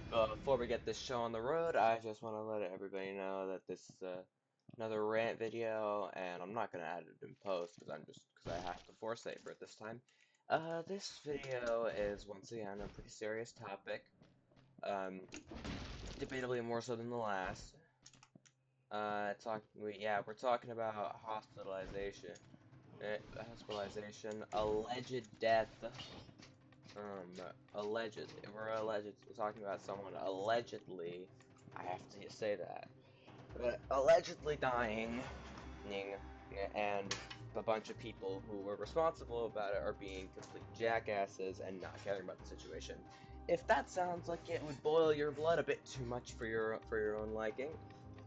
Before we get this show on the road, I just want to let everybody know that this is another rant video, and I'm not gonna add it in post because I have to force save for it this time. This video is once again a pretty serious topic, debatably more so than the last. We're talking about hospitalization, alleged death. We're talking about someone allegedly, I have to say that, but allegedly dying, and a bunch of people who were responsible about it are being complete jackasses and not caring about the situation. If that sounds like it would boil your blood a bit too much for your own liking,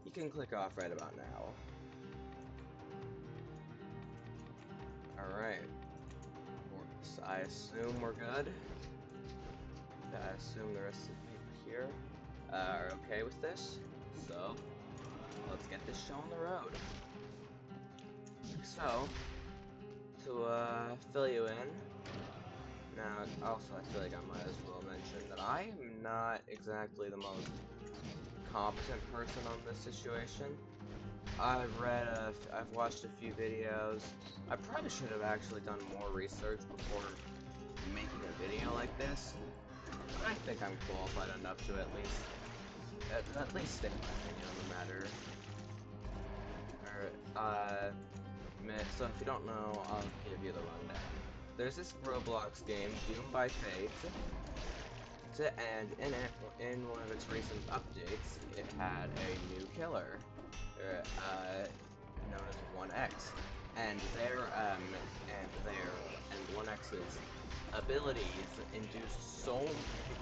you can click off right about now. Alright, so I assume we're good. I assume the rest of the people here are okay with this, so let's get this show on the road. So, to fill you in, now also I feel like I might as well mention that I am not exactly the most competent person on this situation. I've watched a few videos. I probably should have actually done more research before making a video like this. But I think I'm qualified enough to at least state my opinion on the matter. So if you don't know, I'll give you the rundown. There's this Roblox game, Doombyfate, and in one of its recent updates, it had a new killer, known as 1X, and 1X's abilities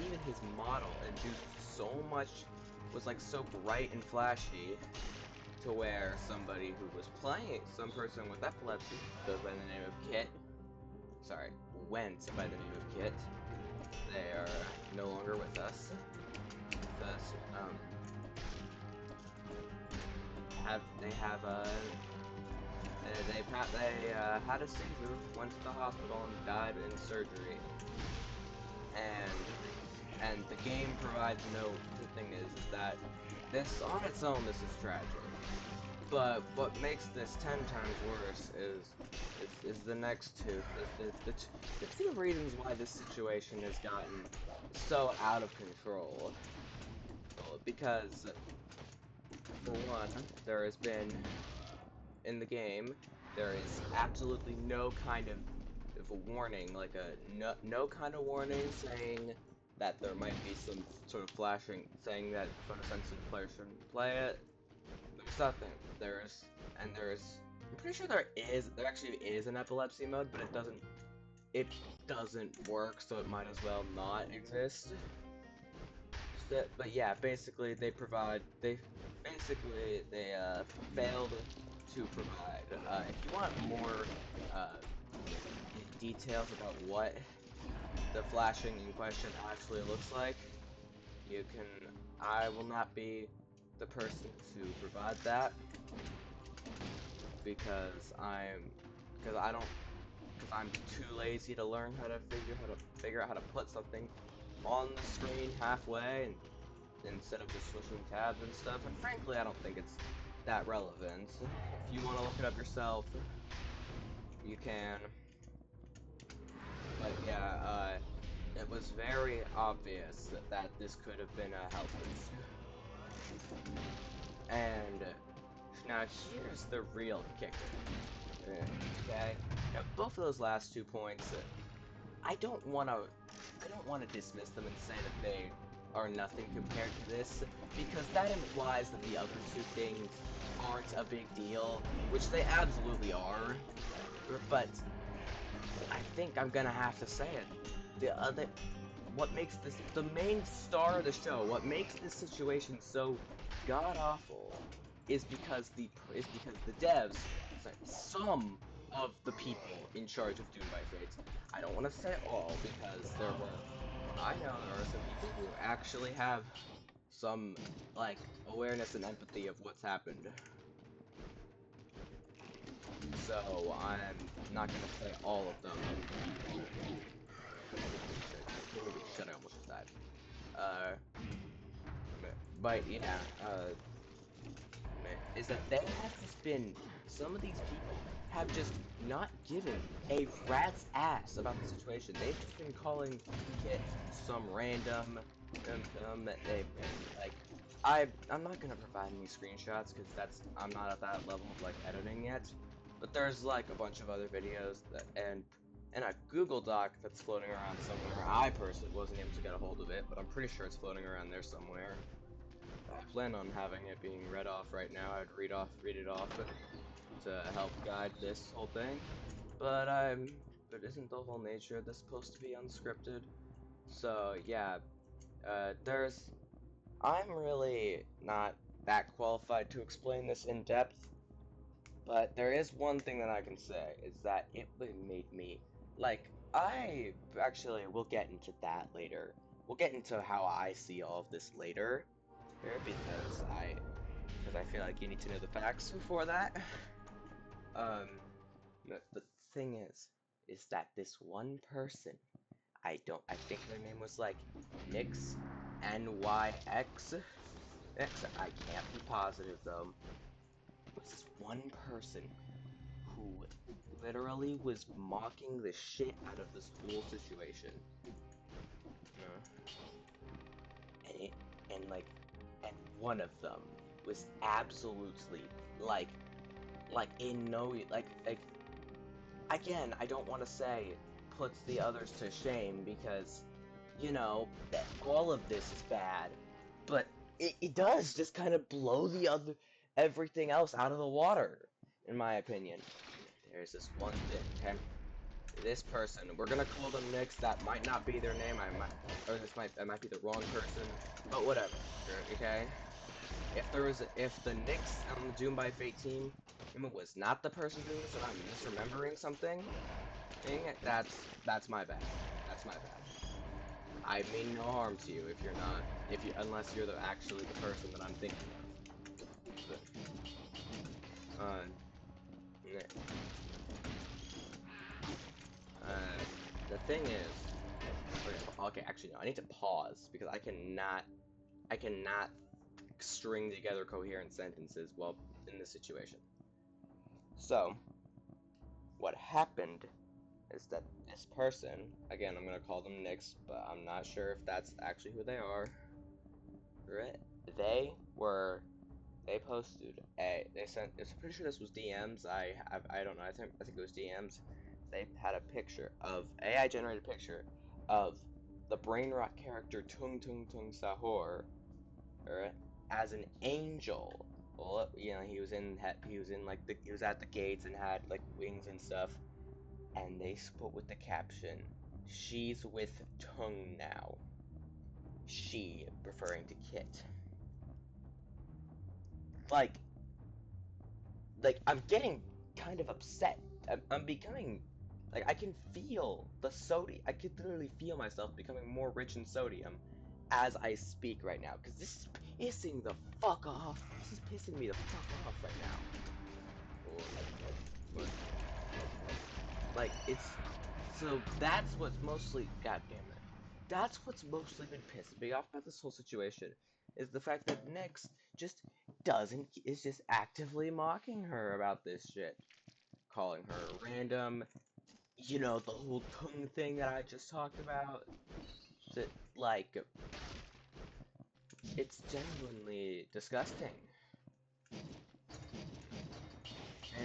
even his model induced so much, was like so bright and flashy, to where some person with epilepsy, goes by the name of went by the name of Kit. They are no longer with us. Thus, they had a seizure, went to the hospital, and died in surgery. And the game provides the thing is that this, on its own, this is tragic. But what makes this 10 times worse is the next two. The two reasons why this situation has gotten so out of control. Because, for one, there has been, in the game, there is absolutely no kind of a warning, like no kind of warning saying that there might be some sort of flashing, saying that photosensitive players shouldn't play it. There's nothing. I'm pretty sure there actually is an epilepsy mode, but it doesn't work, so it might as well not exist. But yeah, basically they failed to provide. If you want more details about what the flashing in question actually looks like, I will not be the person to provide that, because I'm too lazy to learn how to figure out how to put something on the screen halfway, and instead of just switching tabs and stuff. And frankly, I don't think it's that relevant. If you want to look it up yourself, you can. But yeah, it was very obvious that this could have been a health risk. And now here's the real kicker. Okay, now both of those last 2 points, I don't want to dismiss them and say that they are nothing compared to this, because that implies that the other two things aren't a big deal, which they absolutely are. But I think I'm gonna have to say it. What makes the main star of the show, what makes this situation so god-awful, is because the devs, some of the people in charge of Doombyfate. I don't want to say all, because I know there are some people who actually have some, like, awareness and empathy of what's happened. So, I'm not gonna say all of them. Holy shit, I almost just died. But yeah, is that they have just been, some of these people have just not given a rat's ass about the situation. They've just been calling it some random, they, like, I'm not gonna provide any screenshots because I'm not at that level of like editing yet. But there's like a bunch of other videos that, and a Google Doc that's floating around somewhere. I personally wasn't able to get a hold of it, but I'm pretty sure it's floating around there somewhere. I plan on having it being read off right now. I'd read it off to help guide this whole thing. But but isn't the whole nature of this supposed to be unscripted? So yeah, I'm really not that qualified to explain this in depth, but there is one thing that I can say, is that it made me, like, I actually, we'll get into that later. We'll get into how I see all of this later, because I feel like you need to know the facts before that. The thing is that this one person, I think their name was like Nyx, NYX. I can't be positive though. Was this one person who literally was mocking the shit out of this whole situation. And and one of them was absolutely like in no, again, I don't want to say puts the others to shame, because you know that all of this is bad, but it does just kind of blow everything else out of the water, in my opinion. There's this one thing, okay? This person, we're gonna call them Nyx. That might not be their name. I might be the wrong person, but whatever. Okay. If the Nyx on the Doom by Fate team was not the person doing this, and I'm misremembering something, that's my bad. That's my bad. I mean no harm to you unless you're actually the person that I'm thinking of. But, the thing is, okay, actually no, I need to pause because I cannot string together coherent sentences while in this situation. So, what happened is that this person, again, I'm gonna call them Nyx, but I'm not sure if that's actually who they are. Right? They posted they sent, it's pretty sure this was DMs. I don't know. I think it was DMs. They had a picture of AI generated picture of the brain rot character Tung Tung Tung Sahur, right, as an angel. Well, you know, he was at the gates and had like wings and stuff, and they put with the caption, "She's with Tung now." She referring to Kit. Like I'm getting kind of upset. I'm becoming, like, I can feel the sodium. I could literally feel myself becoming more rich in sodium as I speak right now, because this is pissing the fuck off. This is pissing me the fuck off right now. Like, it's, so that's what's mostly, god damn it, that's what's mostly been pissing me off about this whole situation, is the fact that Nyx is just actively mocking her about this shit. Calling her random, you know, the whole tongue thing that I just talked about. That, like, it's genuinely disgusting.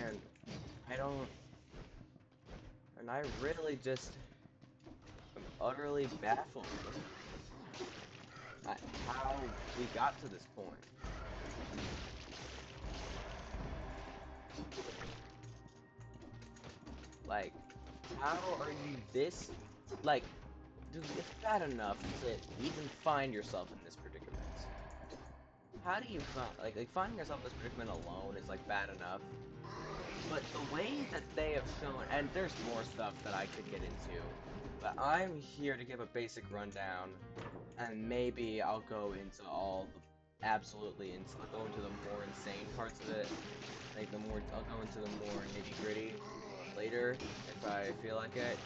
And I really just am utterly baffled at how we got to this point. Like, how are you this, like, dude, it's bad enough to even find yourself in this predicament. How do you find, like finding yourself in this predicament alone is, like, bad enough. But the way that they have shown, and there's more stuff that I could get into, but I'm here to give a basic rundown, and maybe I'll go into I'll go into the more insane parts of it. I'll go into the more nitty gritty later if I feel like it.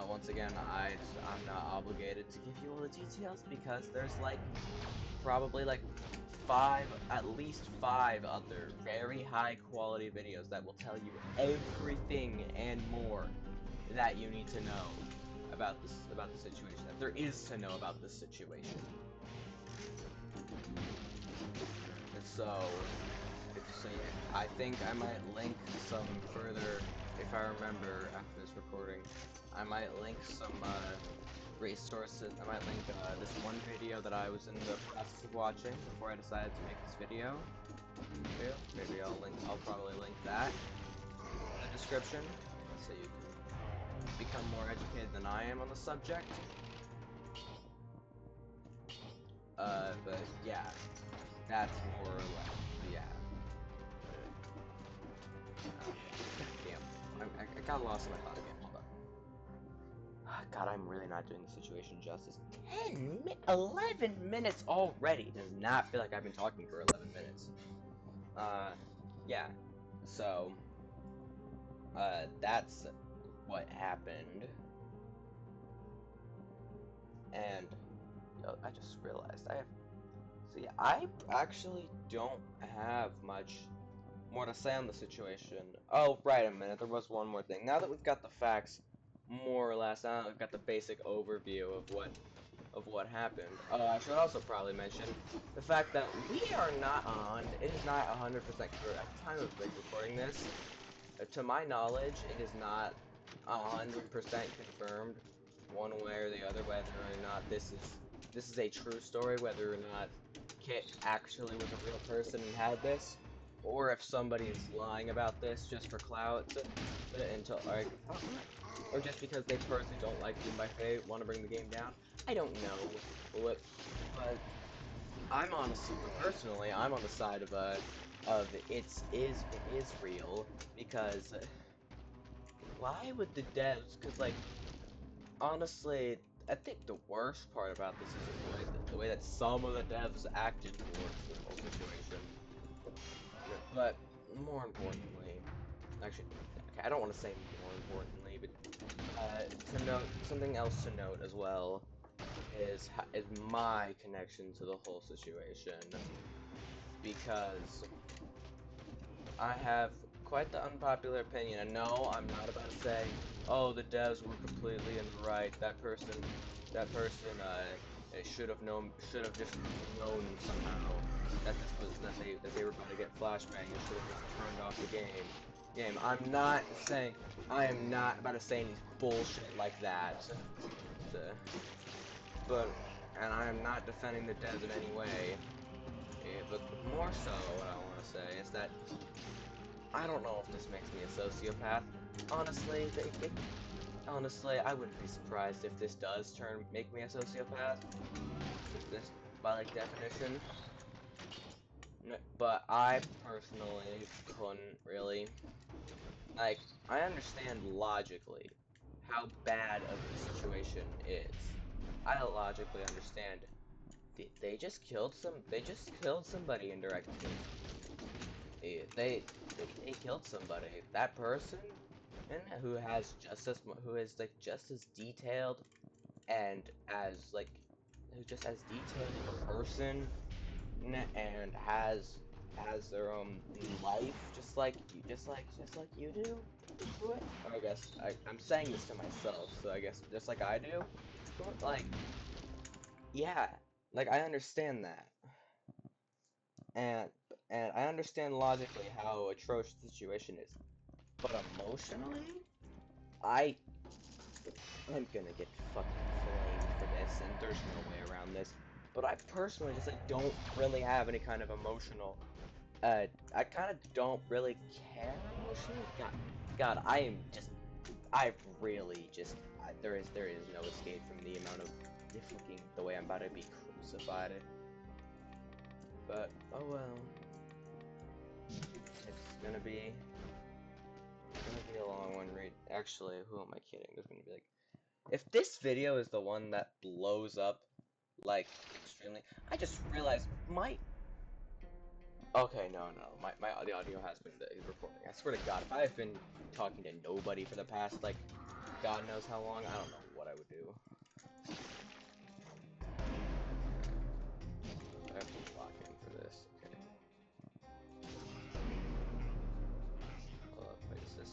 Once again, I'm not obligated to give you all the details because there's like probably like at least five other very high quality videos that will tell you everything and more that you need to know about the situation, that there is to know about this situation. So yeah, I think I might link some further, if I remember after this recording, I might link some resources. I might link this one video that I was in the process of watching before I decided to make this video. Maybe I'll probably link that in the description, so you can become more educated than I am on the subject. But yeah, that's more or less, yeah. Damn, I got lost in my thought again, hold on. God, I'm really not doing the situation justice. 11 minutes already! Does not feel like I've been talking for 11 minutes. Yeah, so, that's what happened. And, yo, I just realized see, I actually don't have much more to say on the situation. Oh, right a minute, there was one more thing. Now that we've got the facts, more or less, now that we've got the basic overview of what happened, I should also probably mention the fact that we are not on, it is not 100% clear at the time of recording this. To my knowledge, it is not 100% confirmed one way or the other whether or not this is a true story, whether or not Kit actually was a real person and had this, or if somebody is lying about this just for clout, until like, or just because they personally don't like doombyfate, want to bring the game down. I don't know, but I'm honestly, personally, I'm on the side of it is real, because why would the devs? Because like, honestly, I think the worst part about this is just the way that some of the devs acted towards the whole situation. But more importantly, actually, okay, I don't want to say more importantly, but to note, something else to note as well is my connection to the whole situation, because I have quite the unpopular opinion, and no, I'm not about to say, oh, the devs were completely in the right, that person, should have just known somehow that they were about to get flashbang and should have just turned off the game. I am not about to say any bullshit like that. But, and I am not defending the devs in any way. But more so, what I want to say is that I don't know if this makes me a sociopath. Honestly, honestly, I wouldn't be surprised if this does make me a sociopath. This, by like definition. But I personally couldn't really. Like, I understand logically how bad of the situation is. I logically understand. They just killed somebody indirectly. They killed somebody. That person, and who is like just as detailed and as like who just as detailed of a person, and has their own life, just like you do. I guess I'm saying this to myself, so I guess just like I do. Like, yeah, like I understand that. And I understand logically how atrocious the situation is, but emotionally, I I'm gonna get fucking flamed for this, and there's no way around this. But I personally just like don't really have any kind of emotional. I kind of don't really care emotionally. God, I really just there is no escape from the amount of the way I'm about to be crucified. But oh well. It's gonna be a long one. Actually, who am I kidding? There's gonna be like, if this video is the one that blows up, like extremely. I just realized my. Okay, no, the audio has been recording. I swear to God, if I have been talking to nobody for the past like God knows how long, I don't know what I would do. I have to lock in for this. Okay. Wait, is this?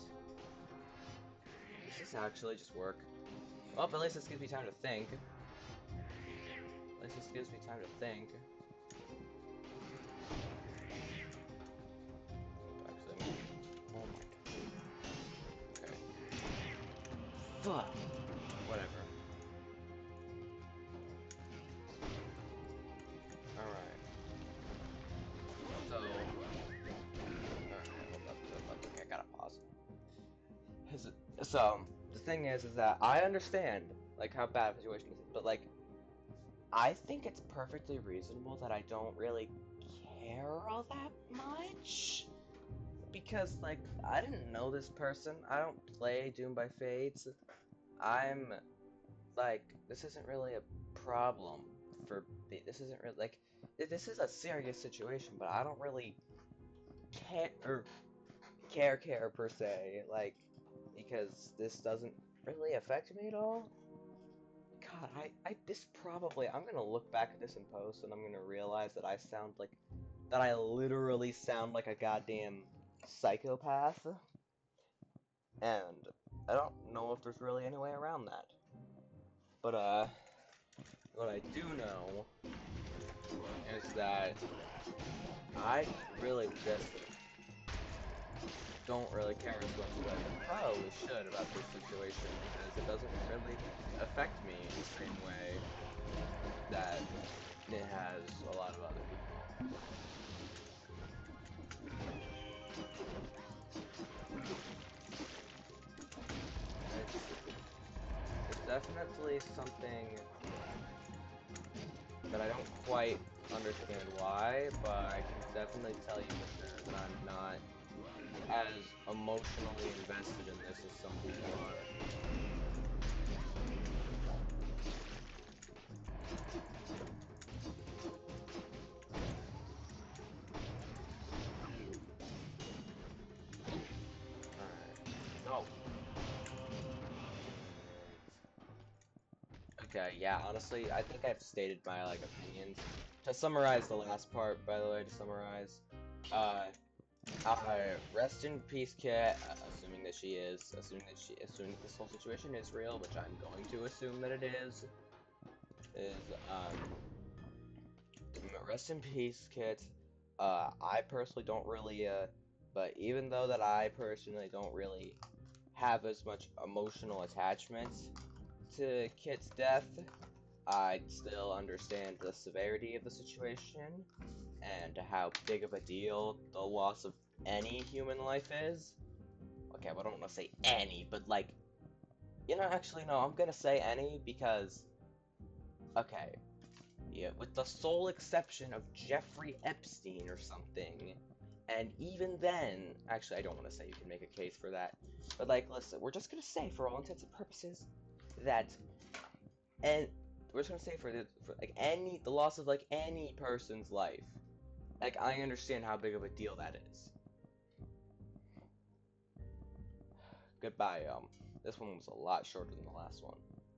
Does this actually just work? Well, at least this gives me time to think. At least this gives me time to think. Actually, oh my god. Okay. Fuck. Whatever. Alright. So. Alright, hold up. Okay, I gotta pause. So, the thing is that I understand, like, how bad the situation is, but, like, I think it's perfectly reasonable that I don't really care all that much. Because, like, I didn't know this person. I don't play Doom by Fates. I'm, like, this isn't really a problem for me. This isn't really, like, this is a serious situation, but I don't really care per se, like, because this doesn't really affect me at all. God, I'm gonna look back at this in post and I'm gonna realize that I literally sound like a goddamn psychopath. And I don't know if there's really any way around that. But, what I do know is that I really just don't really care as much as I probably should about this situation because it doesn't really affect me in the same way that it has a lot of other people. It's definitely something that I don't quite understand why, but I can definitely tell you that I'm not as emotionally invested in this as some people are. Alright. No. Okay, yeah, honestly, I think I've stated my, like, opinions. To summarize the last part, by the way, rest in peace, Kit, assuming that this whole situation is real, which I'm going to assume that it is, rest in peace, Kit. I personally don't really, but even though that I personally don't really have as much emotional attachment to Kit's death, I still understand the severity of the situation and how big of a deal the loss of any human life is. Okay, well, I don't want to say any, but like, actually, no, I'm gonna say any because, okay, yeah, with the sole exception of Jeffrey Epstein or something, and even then, actually, I don't want to say you can make a case for that, but like, listen, we're just gonna say, for all intents and purposes, that, and we're just gonna say for like the loss of like any person's life, like I understand how big of a deal that is. Goodbye, this one was a lot shorter than the last one.